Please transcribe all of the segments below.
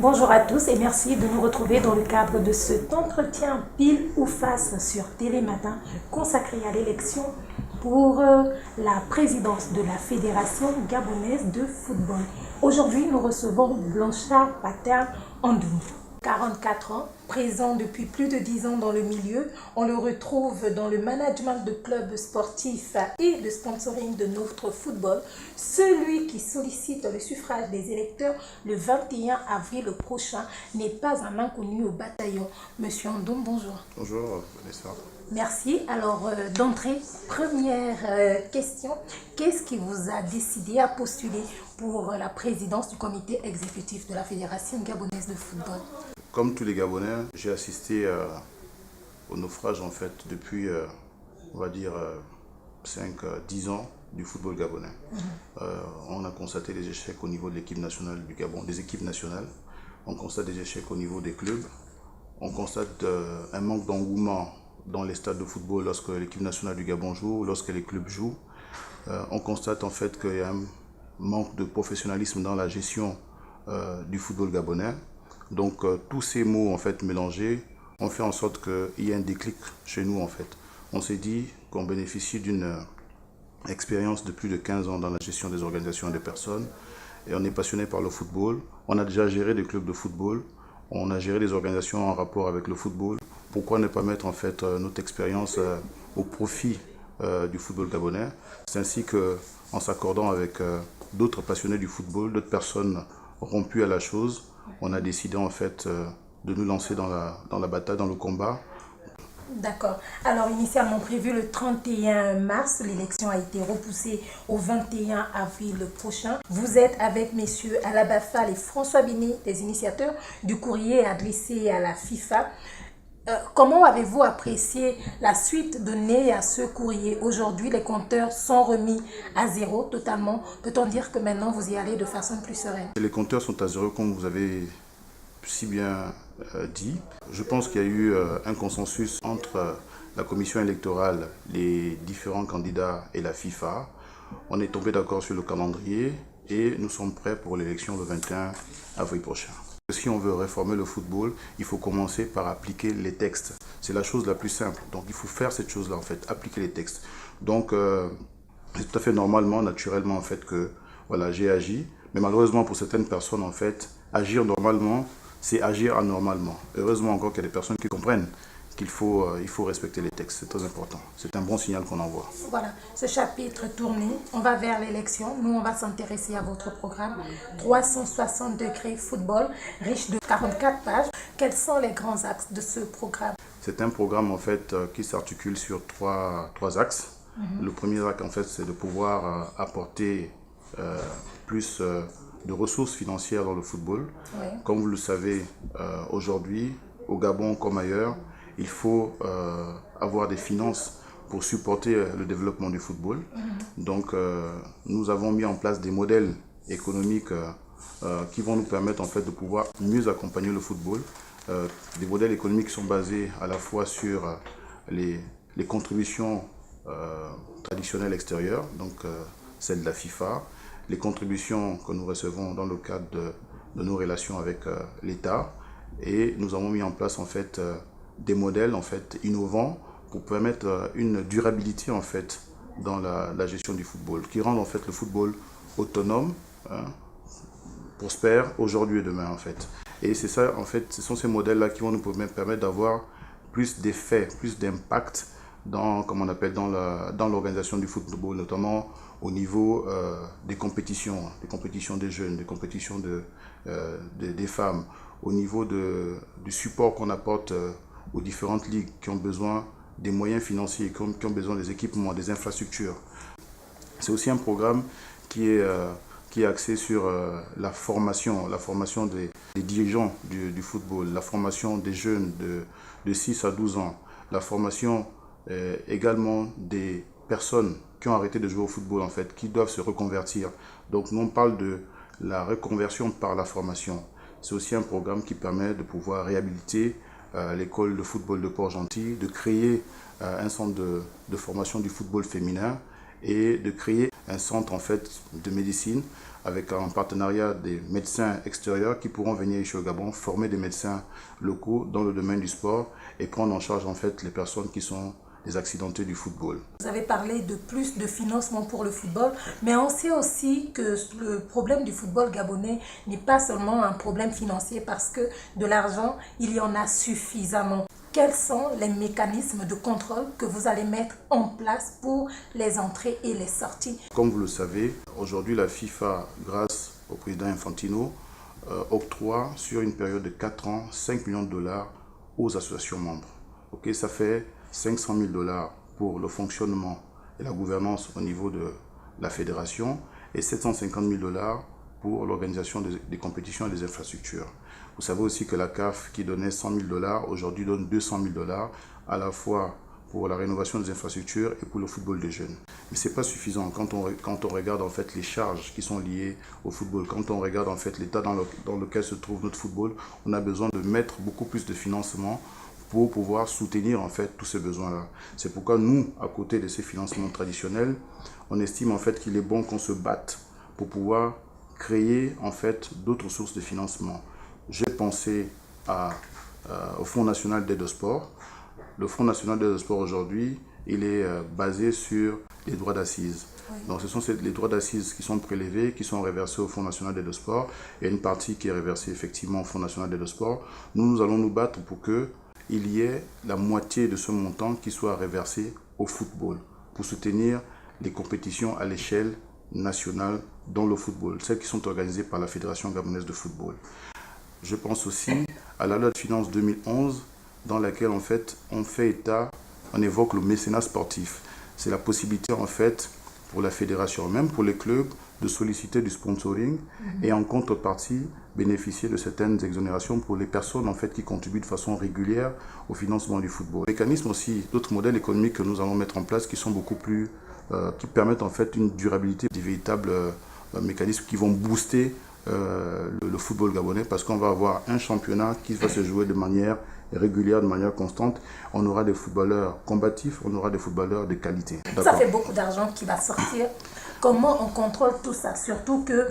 Bonjour à tous et merci de nous retrouver dans le cadre de cet entretien pile ou face sur Télématin consacré à l'élection pour la présidence de la Fédération gabonaise de football. Aujourd'hui, nous recevons Blanchard Patin Andoum. 44 ans, présent depuis plus de 10 ans dans le milieu. On le retrouve dans le management de clubs sportifs et de sponsoring de notre football. Celui qui sollicite le suffrage des électeurs le 21 avril prochain n'est pas un inconnu au bataillon. Monsieur Andoum, bonjour. Bonjour, Vanessa. Merci. Alors, d'entrée, première question. Qu'est-ce qui vous a décidé à postuler pour la présidence du comité exécutif de la Fédération gabonaise de football? Comme tous les Gabonais, j'ai assisté au naufrage en fait depuis, on va dire, 5-10 ans du football gabonais. On a constaté des échecs au niveau de l'équipe nationale du Gabon, des équipes nationales. On constate des échecs au niveau des clubs. On constate un manque d'engouement dans les stades de football lorsque l'équipe nationale du Gabon joue, lorsque les clubs jouent. On constate en fait qu'il y a un manque de professionnalisme dans la gestion du football gabonais. Donc tous ces mots en fait mélangés ont fait en sorte qu'il y ait un déclic chez nous en fait. On s'est dit qu'on bénéficie d'une expérience de plus de 15 ans dans la gestion des organisations et des personnes et on est passionné par le football. On a déjà géré des clubs de football, on a géré des organisations en rapport avec le football. Pourquoi ne pas mettre en fait notre expérience au profit du football gabonais? C'est ainsi qu'en s'accordant avec d'autres passionnés du football, d'autres personnes rompues à la chose, on a décidé en fait de nous lancer dans la bataille, dans le combat. D'accord. Alors, initialement prévu le 31 mars, l'élection a été repoussée au 21 avril prochain. Vous êtes avec messieurs Alaba Fall et François Bini, les initiateurs du courrier adressé à la FIFA. Comment avez-vous apprécié la suite donnée à ce courrier? Aujourd'hui, les compteurs sont remis à zéro totalement. Peut-on dire que maintenant, vous y allez de façon plus sereine? Les compteurs sont à zéro, comme vous avez si bien dit. Je pense qu'il y a eu un consensus entre la commission électorale, les différents candidats et la FIFA. On est tombé d'accord sur le calendrier et nous sommes prêts pour l'élection le 21 avril prochain. Si on veut réformer le football, il faut commencer par appliquer les textes. C'est la chose la plus simple. Donc il faut faire cette chose-là en fait, appliquer les textes. Donc c'est tout à fait normalement, naturellement en fait que voilà, j'ai agi. Mais malheureusement pour certaines personnes en fait, agir normalement, c'est agir anormalement. Heureusement encore qu'il y a des personnes qui comprennent qu'il faut respecter les textes. C'est très important. C'est un bon signal qu'on envoie. Voilà, ce chapitre tourné, on va vers l'élection. Nous, on va s'intéresser à votre programme 360 degrés football, riche de 44 pages. Quels sont les grands axes de ce programme? C'est un programme en fait qui s'articule sur trois axes. Le premier axe en fait, c'est de pouvoir apporter plus de ressources financières dans le football. Oui. Comme vous le savez, aujourd'hui, au Gabon comme ailleurs, il faut avoir des finances pour supporter le développement du football. Donc, nous avons mis en place des modèles économiques qui vont nous permettre en fait de pouvoir mieux accompagner le football. Des modèles économiques qui sont basés à la fois sur les contributions traditionnelles extérieures, donc celles de la FIFA, les contributions que nous recevons dans le cadre de nos relations avec l'État, et nous avons mis en place en fait des modèles en fait innovants pour permettre une durabilité en fait dans la gestion du football, qui rendent en fait le football autonome, prospère aujourd'hui et demain en fait. Et c'est ça en fait, ce sont ces modèles là qui vont nous permettre d'avoir plus d'effets, plus d'impact dans, comme on appelle, dans l'organisation du football, notamment au niveau des compétitions des jeunes, des compétitions des femmes, au niveau du support qu'on apporte aux différentes ligues qui ont besoin des moyens financiers, qui ont besoin des équipements, des infrastructures. C'est aussi un programme qui est axé sur la formation des dirigeants du football, la formation des jeunes de 6 à 12 ans, la formation également des personnes qui ont arrêté de jouer au football en fait, qui doivent se reconvertir. Donc nous on parle de la reconversion par la formation. C'est aussi un programme qui permet de pouvoir réhabiliter l'école de football de Port-Gentil, de créer un centre de formation du football féminin et de créer un centre en fait de médecine avec un partenariat des médecins extérieurs qui pourront venir ici au Gabon, former des médecins locaux dans le domaine du sport et prendre en charge en fait les personnes qui sont des accidentés du football. Vous avez parlé de plus de financement pour le football, mais on sait aussi que le problème du football gabonais n'est pas seulement un problème financier parce que de l'argent, il y en a suffisamment. Quels sont les mécanismes de contrôle que vous allez mettre en place pour les entrées et les sorties? Comme vous le savez, aujourd'hui la FIFA, grâce au président Infantino, octroie sur une période de 4 ans 5 millions de dollars aux associations membres. Ok, ça fait 500 000 dollars pour le fonctionnement et la gouvernance au niveau de la fédération et 750 000 dollars pour l'organisation des compétitions et des infrastructures. Vous savez aussi que la CAF, qui donnait 100 000 dollars, aujourd'hui donne 200 000 dollars à la fois pour la rénovation des infrastructures et pour le football des jeunes. Mais ce n'est pas suffisant quand on regarde en fait les charges qui sont liées au football, quand on regarde en fait l'état dans lequel se trouve notre football, on a besoin de mettre beaucoup plus de financement pour pouvoir soutenir en fait tous ces besoins-là. C'est pourquoi nous, à côté de ces financements traditionnels, on estime en fait qu'il est bon qu'on se batte pour pouvoir créer en fait d'autres sources de financement. J'ai pensé au Fonds national d'aide au sport. Le Fonds national d'aide au sport aujourd'hui, il est basé sur les droits d'assises. Oui. Donc ce sont les droits d'assises qui sont prélevés, qui sont reversés au Fonds national d'aide au sport. Il y a une partie qui est reversée effectivement au Fonds national d'aide au sport. Nous allons nous battre pour qu'il y ait la moitié de ce montant qui soit reversé au football pour soutenir les compétitions à l'échelle nationale dans le football, celles qui sont organisées par la Fédération gabonaise de football. Je pense aussi à la loi de finances 2011 dans laquelle en fait on évoque le mécénat sportif. C'est la possibilité en fait pour la fédération, même pour les clubs, de solliciter du sponsoring et en contrepartie bénéficier de certaines exonérations pour les personnes en fait qui contribuent de façon régulière au financement du football. Mécanismes aussi, d'autres modèles économiques que nous allons mettre en place qui sont beaucoup plus, qui permettent en fait une durabilité, des véritables mécanismes qui vont booster le football gabonais parce qu'on va avoir un championnat qui va se jouer de manière régulière, de manière constante. On aura des footballeurs combatifs, on aura des footballeurs de qualité. Ça fait beaucoup d'argent qui va sortir. Comment on contrôle tout ça? Surtout que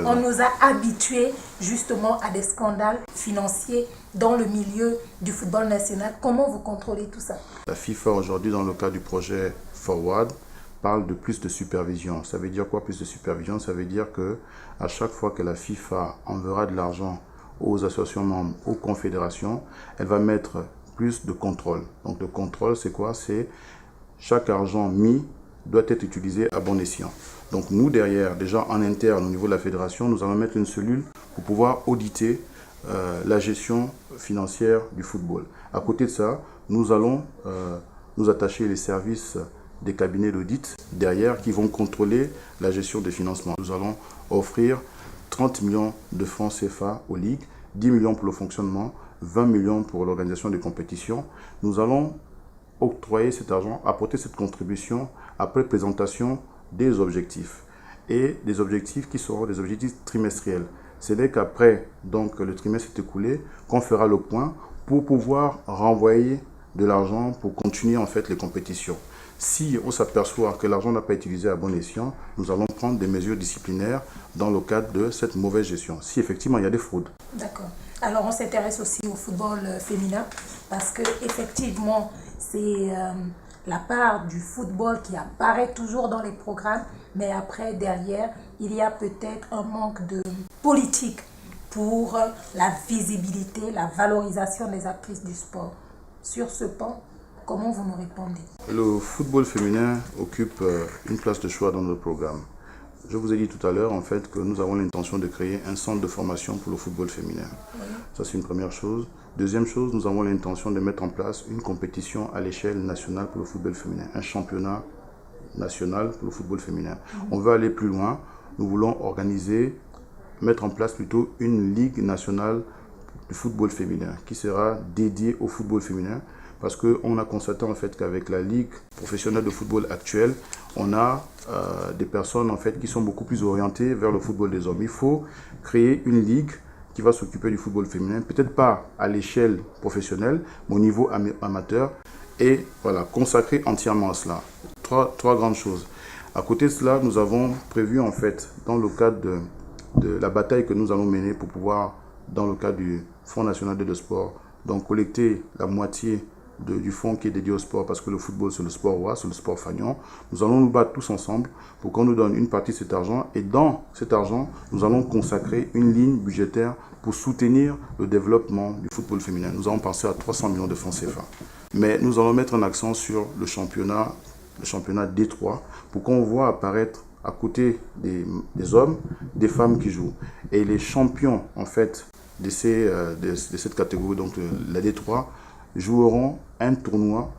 on nous a habitués justement à des scandales financiers dans le milieu du football national. Comment vous contrôlez tout ça? La FIFA aujourd'hui, dans le cadre du projet Forward, parle de plus de supervision. Ça veut dire quoi, plus de supervision? Ça veut dire que à chaque fois que la FIFA enverra de l'argent aux associations membres, aux confédérations, elle va mettre plus de contrôle. Donc le contrôle, c'est quoi? C'est chaque argent mis doit être utilisé à bon escient. Donc nous, derrière, déjà en interne, au niveau de la fédération, nous allons mettre une cellule pour pouvoir auditer la gestion financière du football. À côté de ça, nous allons nous attacher les services des cabinets d'audit derrière qui vont contrôler la gestion des financements. Nous allons offrir 30 millions de francs CFA aux ligues, 10 millions pour le fonctionnement, 20 millions pour l'organisation des compétitions. Nous allons octroyer cet argent, apporter cette contribution après présentation des objectifs. Et des objectifs qui seront des objectifs trimestriels. C'est dès qu'après donc, le trimestre est écoulé qu'on fera le point pour pouvoir renvoyer de l'argent pour continuer en fait les compétitions. Si on s'aperçoit que l'argent n'a pas été utilisé à bon escient, nous allons prendre des mesures disciplinaires dans le cadre de cette mauvaise gestion, si effectivement il y a des fraudes. D'accord. Alors on s'intéresse aussi au football féminin parce que effectivement c'est la part du football qui apparaît toujours dans les programmes, mais après derrière il y a peut-être un manque de politique pour la visibilité, la valorisation des actrices du sport. Sur ce point, comment vous nous répondez? Le football féminin occupe une place de choix dans notre programme. Je vous ai dit tout à l'heure en fait que nous avons l'intention de créer un centre de formation pour le football féminin. Oui. Ça c'est une première chose. Deuxième chose, nous avons l'intention de mettre en place une compétition à l'échelle nationale pour le football féminin, un championnat national pour le football féminin. On veut aller plus loin. Nous voulons mettre en place plutôt une ligue nationale du football féminin qui sera dédiée au football féminin. Parce qu'on a constaté en fait qu'avec la ligue professionnelle de football actuelle, on a des personnes en fait qui sont beaucoup plus orientées vers le football des hommes. Il faut créer une ligue qui va s'occuper du football féminin, peut-être pas à l'échelle professionnelle, mais au niveau amateur, et voilà, consacrer entièrement à cela. Trois grandes choses. À côté de cela, nous avons prévu en fait, dans le cadre de la bataille que nous allons mener pour pouvoir, dans le cadre du Fonds national de sport, donc collecter la moitié du fonds qui est dédié au sport, parce que le football c'est le sport roi, c'est le sport fanion. Nous allons nous battre tous ensemble pour qu'on nous donne une partie de cet argent, et dans cet argent, nous allons consacrer une ligne budgétaire pour soutenir le développement du football féminin. Nous avons pensé à 300 millions de francs CFA. Mais nous allons mettre un accent sur le championnat D3, pour qu'on voit apparaître à côté des hommes, des femmes qui jouent. Et les champions en fait de cette catégorie, donc la D3, joueront un tournoi,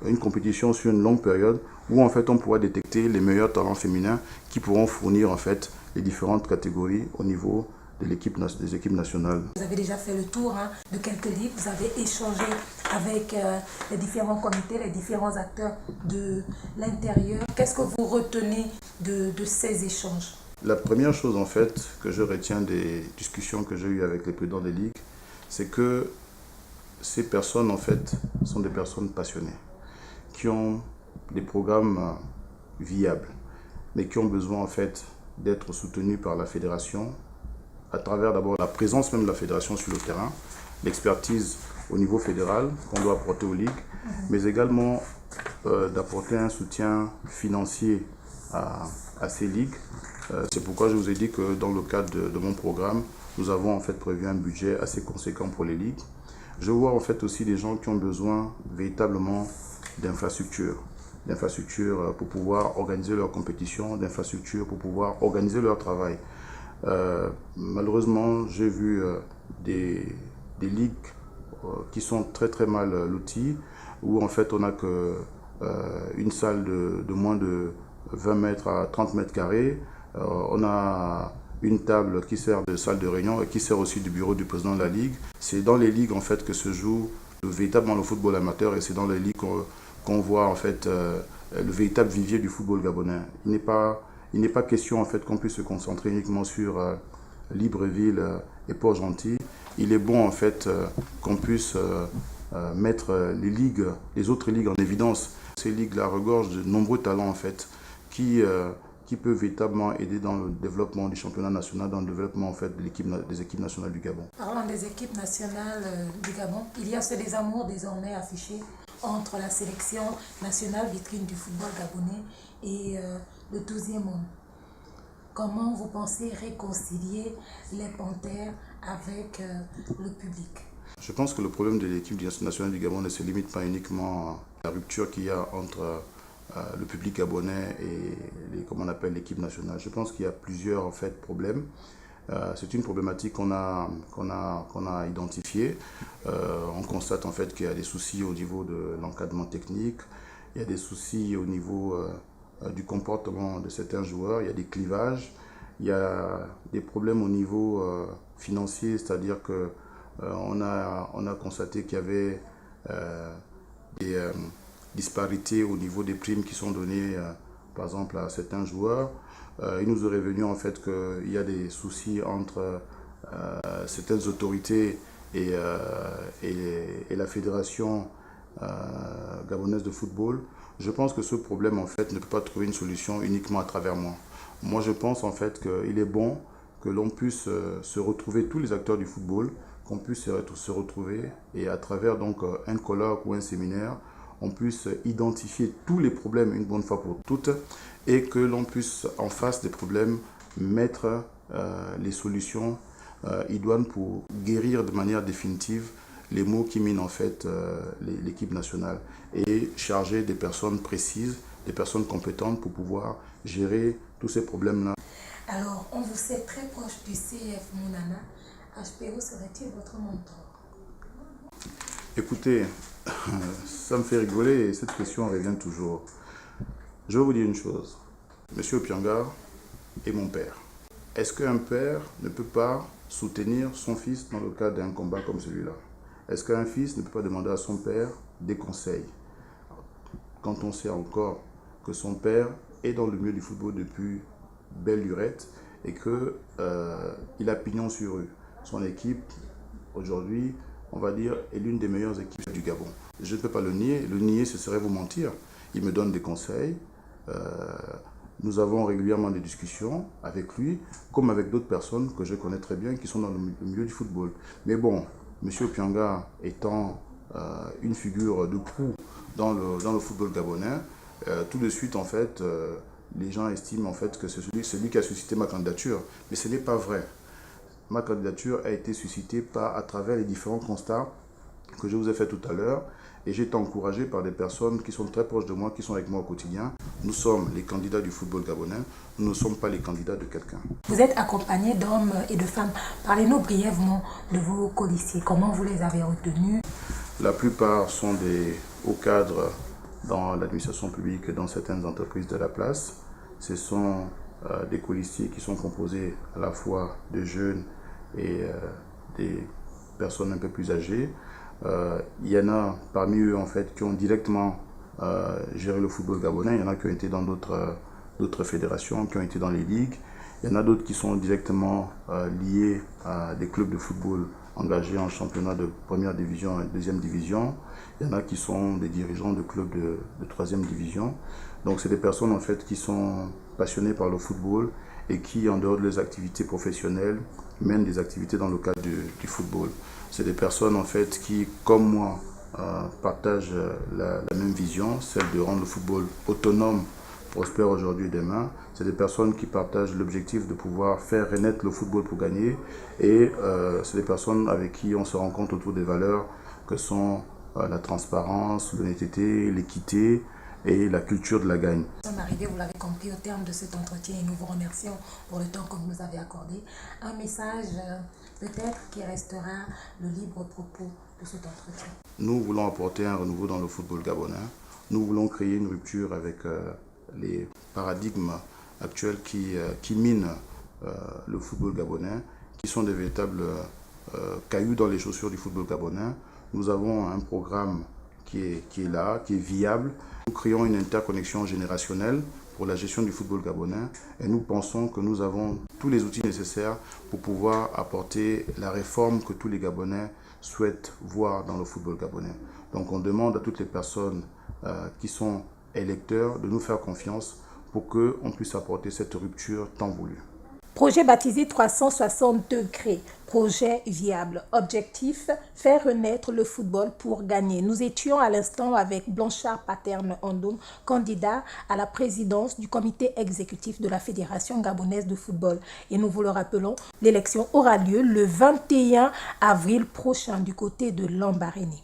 une compétition sur une longue période où en fait on pourra détecter les meilleurs talents féminins qui pourront fournir en fait les différentes catégories au niveau des équipes nationales. Vous avez déjà fait le tour de quelques ligues, vous avez échangé avec les différents comités, les différents acteurs de l'intérieur. Qu'est-ce que vous retenez de ces échanges? La première chose en fait que je retiens des discussions que j'ai eues avec les présidents des ligues, c'est que ces personnes en fait sont des personnes passionnées, qui ont des programmes viables, mais qui ont besoin en fait d'être soutenus par la fédération, à travers d'abord la présence même de la fédération sur le terrain, l'expertise au niveau fédéral qu'on doit apporter aux ligues, mais également d'apporter un soutien financier à ces ligues. C'est pourquoi je vous ai dit que dans le cadre de mon programme, nous avons en fait prévu un budget assez conséquent pour les ligues. Je vois en fait aussi des gens qui ont besoin véritablement d'infrastructures pour pouvoir organiser leurs compétitions, d'infrastructures pour pouvoir organiser leur travail. Malheureusement, j'ai vu des ligues qui sont très très mal loties, où en fait on n'a que une salle de moins de 20 mètres à 30 mètres carrés. On a une table qui sert de salle de réunion et qui sert aussi du bureau du président de la ligue. C'est dans les ligues en fait que se joue véritablement le football amateur, et c'est dans les ligues qu'on voit en fait le véritable vivier du football gabonais. Il n'est pas question en fait qu'on puisse se concentrer uniquement sur Libreville et Port-Gentil. Il est bon en fait qu'on puisse mettre les autres ligues en évidence. Ces ligues-là regorgent de nombreux talents en fait qui peuvent véritablement aider dans le développement du championnat national, dans le développement en fait des équipes nationales du Gabon. Parlant des équipes nationales du Gabon, il y a ce désamour désormais affiché entre la sélection nationale vitrine du football gabonais et le 12e homme. Comment vous pensez réconcilier les Panthères avec le public? Je pense que le problème de l'équipe nationale du Gabon ne se limite pas uniquement à la rupture qu'il y a entre le public gabonais et l'équipe nationale. Je pense qu'il y a plusieurs en fait problèmes. C'est une problématique qu'on a identifiée. On constate en fait qu'il y a des soucis au niveau de l'encadrement technique, il y a des soucis au niveau du comportement de certains joueurs, il y a des clivages, il y a des problèmes au niveau financier, c'est-à-dire que on a constaté qu'il y avait des disparités au niveau des primes qui sont données par exemple à certains joueurs. Il nous est revenu en fait qu'il y a des soucis entre certaines autorités et la fédération gabonaise de football. Je pense que ce problème en fait ne peut pas trouver une solution uniquement à travers moi. Moi je pense en fait qu'il est bon que l'on puisse se retrouver, tous les acteurs du football, qu'on puisse se retrouver et à travers donc un colloque ou un séminaire, on puisse identifier tous les problèmes une bonne fois pour toutes et que l'on puisse en face des problèmes mettre les solutions idoines pour guérir de manière définitive les maux qui minent en fait l'équipe nationale et charger des personnes précises, des personnes compétentes pour pouvoir gérer tous ces problèmes-là. Alors, on vous sait très proche du CF Mounana. HPO serait-il votre mentor? Écoutez, ça me fait rigoler et cette question revient toujours. Je vais vous dire une chose. Monsieur Opianga est mon père. Est-ce qu'un père ne peut pas soutenir son fils dans le cadre d'un combat comme celui-là? Est-ce qu'un fils ne peut pas demander à son père des conseils? Quand on sait encore que son père est dans le milieu du football depuis belle lurette et qu'il a pignon sur rue. Son équipe, aujourd'hui, on va dire, est l'une des meilleures équipes du Gabon. Je ne peux pas le nier. Le nier, ce serait vous mentir. Il me donne des conseils. Nous avons régulièrement des discussions avec lui, comme avec d'autres personnes que je connais très bien qui sont dans le milieu du football. Mais bon, M. Opianga étant une figure de proue dans le football gabonais, tout de suite, en fait, les gens estiment en fait que c'est celui qui a suscité ma candidature. Mais ce n'est pas vrai. Ma candidature a été suscitée à travers les différents constats que je vous ai fait tout à l'heure. Et j'ai été encouragé par des personnes qui sont très proches de moi, qui sont avec moi au quotidien. Nous sommes les candidats du football gabonais, nous ne sommes pas les candidats de quelqu'un. Vous êtes accompagné d'hommes et de femmes. Parlez-nous brièvement de vos colistiers. Comment vous les avez retenus? La plupart sont des hauts cadres dans l'administration publique et dans certaines entreprises de la place. Ce sont des colistiers qui sont composés à la fois de jeunes et des personnes un peu plus âgées. Il y en a parmi eux en fait qui ont directement géré le football gabonais. Il y en a qui ont été dans d'autres fédérations, qui ont été dans les ligues. Il y en a d'autres qui sont directement liés à des clubs de football engagés en championnat de première division et deuxième division. Il y en a qui sont des dirigeants de clubs de troisième division. Donc c'est des personnes en fait qui sont passionnées par le football et qui, en dehors de leurs activités professionnelles, mènent des activités dans le cadre du football. C'est des personnes en fait qui, comme moi, partagent la même vision, celle de rendre le football autonome, prospère aujourd'hui et demain. C'est des personnes qui partagent l'objectif de pouvoir faire renaître le football pour gagner. Et c'est des personnes avec qui on se rencontre autour des valeurs que sont la transparence, l'honnêteté, l'équité et la culture de la gagne. Nous sommes arrivés, vous l'avez compris, au terme de cet entretien et nous vous remercions pour le temps que vous nous avez accordé. Un message peut-être qui restera le libre propos de cet entretien. Nous voulons apporter un renouveau dans le football gabonais. Nous voulons créer une rupture avec les paradigmes actuels qui minent le football gabonais, qui sont des véritables cailloux dans les chaussures du football gabonais. Nous avons un programme qui est là, qui est viable. Nous créons une interconnexion générationnelle pour la gestion du football gabonais et nous pensons que nous avons tous les outils nécessaires pour pouvoir apporter la réforme que tous les Gabonais souhaitent voir dans le football gabonais. Donc on demande à toutes les personnes qui sont électeurs de nous faire confiance pour qu'on puisse apporter cette rupture tant voulue. Projet baptisé 360 degrés, projet viable. Objectif, faire renaître le football pour gagner. Nous étions à l'instant avec Blanchard Paterne Andoum, candidat à la présidence du comité exécutif de la Fédération gabonaise de football. Et nous vous le rappelons, l'élection aura lieu le 21 avril prochain du côté de Lambaréné.